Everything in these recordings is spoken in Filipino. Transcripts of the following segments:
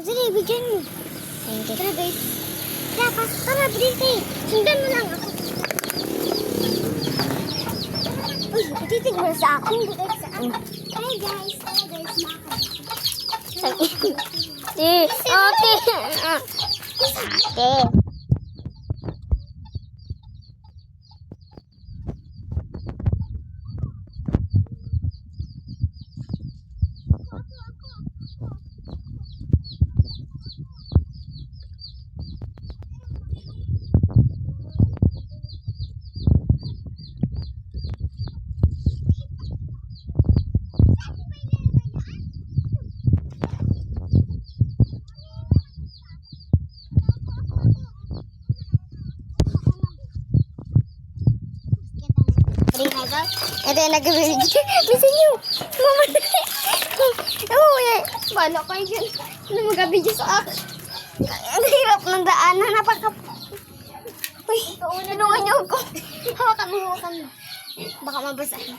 Sige, bigyan mo. Tara, guys. Tara, Briti. Sundan mo lang ako. Uy, titig mo sa akin. Hindi kayo sa akin. Hi, guys. Tara, guys. Ate. Ito yung nag-video. Listen nyo. Mama na. Oo, bala kayo dyan. Ano mag-video sa akin? Ang hirap ng daanan. Uy, tulungan niyo ako. Hawakan mo. Baka mabasahin.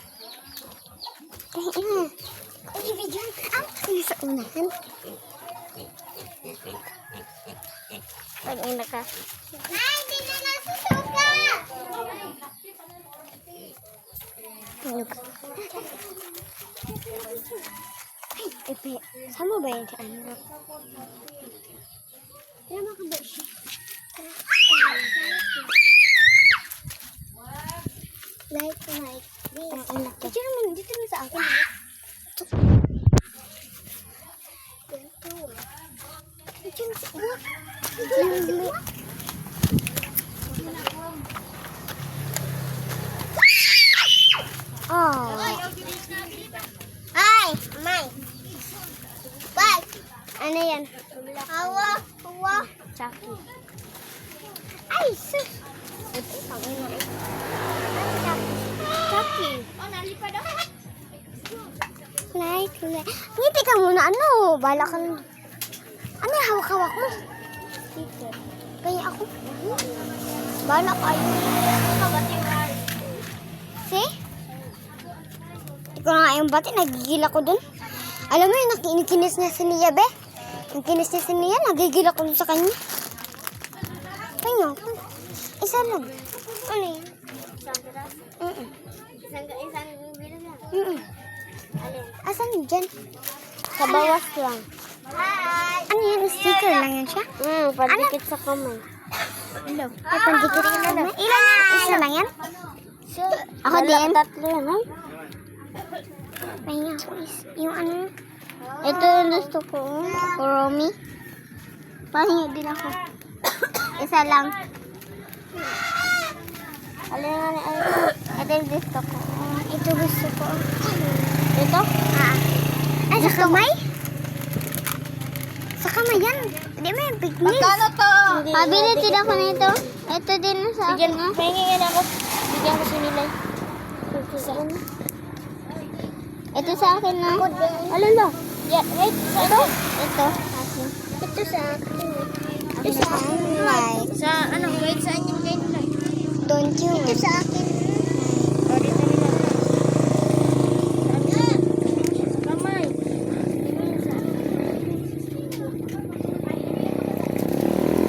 Ay, video. Ano sa unahan? Pag may naka... Ay, di na nasusuka! Ay, epe. Sama ba yun si ano? Tira mo ka ba siya? Like. Ang anak ko. Picture naman, dito na sa akin. Picture na sa akin. Oh. Ay, May. Bye. Ano yan? Hawa. Chucky. Ay, sus. Ito, pangin na rin. Chucky. Oh, nalipad ako. Like. Ngiti ka muna, ano? Bala ka lang. Ano yung hawak-hawak mo? Sticker. Kaya ako. Bala ka yun. See? Ito nga yung bati, nagigil ako dun. Alam mo yung nakikinis niya si Nia, be? Yung kinis niya si Nia, nagigil ako dun sa kanya. Kanya, isa lang. Ano yun? Asan yun dyan? Sa bawas lang. Hi! Ano yun? Sticker lang yan siya? Padikit sa kamay. Hello. Ay, pandikit ka na. Ilan yan? Isa lang yan? Ako din. Tatlo yan, ay. Kaya yung ano? Ito yung gusto ko. Kuromi. Pahingi din ako. Isa lang. Alin. Ito yung gusto ko. Ito gusto ko. Ito? Ay, sa kamay? Sa kamay yan. Hindi mo yung pignis. to? Pabili din ako nito. Ito din sa akin. Pahingin ako. Bigyan ko si Nilay. Ito sa akin na. Alala. Yeah, wait. Ito? Ito. Akin. Ito sa akin. Ito sa akin. Like. Sa ano? Wait, saan yung kayo Nilay? Don't you? Ito sa akin. Kamay.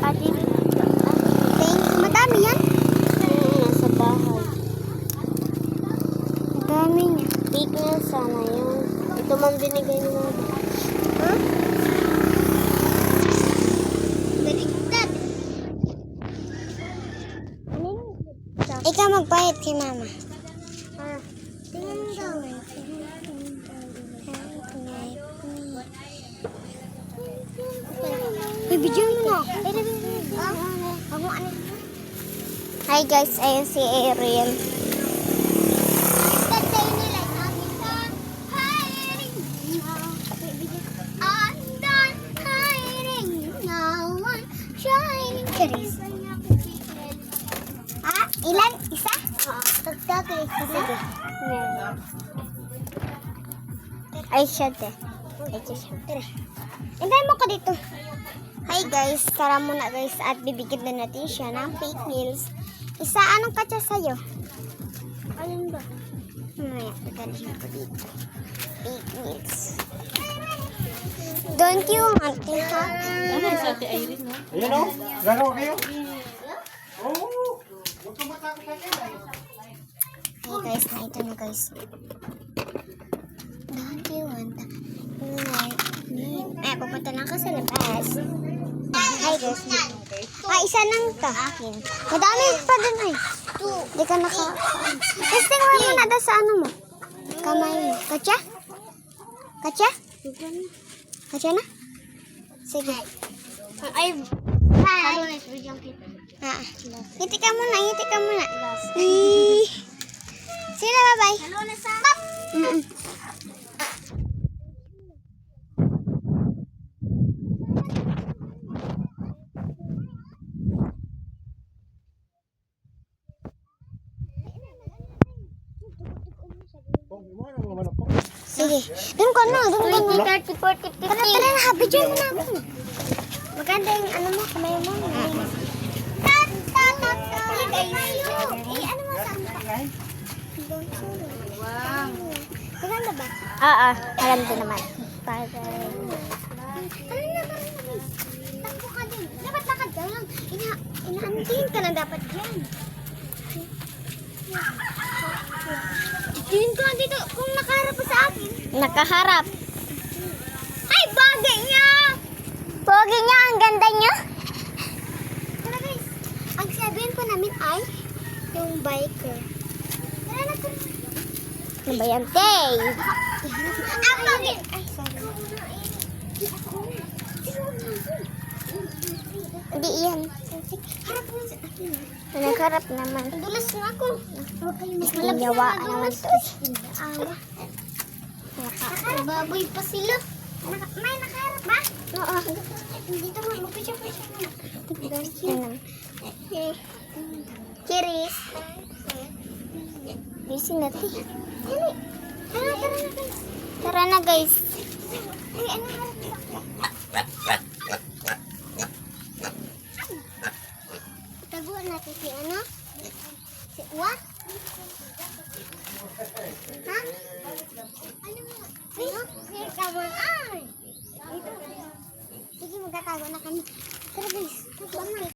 Pati. Thank you. Madami yan. Nasa bahay. Madami niya. Big na sana yun. Ito man binigay ni Mama. Huh? Baliktad. Ikaw magpahit kay mama. Tingnan mo daw. May video mo na. Hi guys, ayun si Ariel. Ilan? Isa? Tagtagay. Sige. Ay, siya de. Ito siya. Tara. Hintayin mo ko dito. Hi guys, tara muna guys at bibigyan na natin siya ng fake meals. Isa, anong katsa sa'yo? Alin ba? Mamaya, pagkalihin ko dito. Fake meals. Don't you want it, ha? Ate Irene, no? Ayan o, laro kayo. Oo, huwag kang matakot sa akin. Hey guys, na ito na guys. Don't you want to like me? Ay, pupunta lang ako sa labas. Hi guys. Isa lang to. Akin. Madami pa dun ay. Di ka naka... Testing mo muna daw sa ano mo. Kamay mo. Katya? Katya? Katya na? Sige. Ay, Bye. Ngiti ka muna, ngiti ka muna. Sige na, bye-bye. hello na sa... Sige. Doon ka na, doon ka na. 30, 40, 50. Tara, tara na, video mo na ako. Maganda yung ano mo, kamay mo. Ano mo saan pa? Wow. Maganda ba? Oo, maganda naman. Ano na ba? Takbo ka din. Dapat lakad ka lang. Inaantiin ka na dapat yan. Tingin ko dito kung nakaharap pa sa akin. Nakaharap. Ay, bagay niya! Pogi niya, ang ganda niya. Tara guys, ang sabihin po namin ay yung biker. Tara na po. Ano ba yan, Tay? Ang bagay! Ay, sorry. Hindi yan. Harap mo sa akin. Nagharap naman. Dulas na ako. Mas ginawa naman to. Awa. Baboy pa sila. May nakaharap ba? Oo. Dito mo, magpicture-picture mo. Ano? Kiris. Busy na, Tay. Dali. Tara, tara na guys. Tara na, guys. Ay, ano harap sa taguan natin si ano? Si what? Ha? Ano mo? Ano? Sige, taguan. Ay! Ito. Sige, magtatago na kami. Tara guys. Taguan na.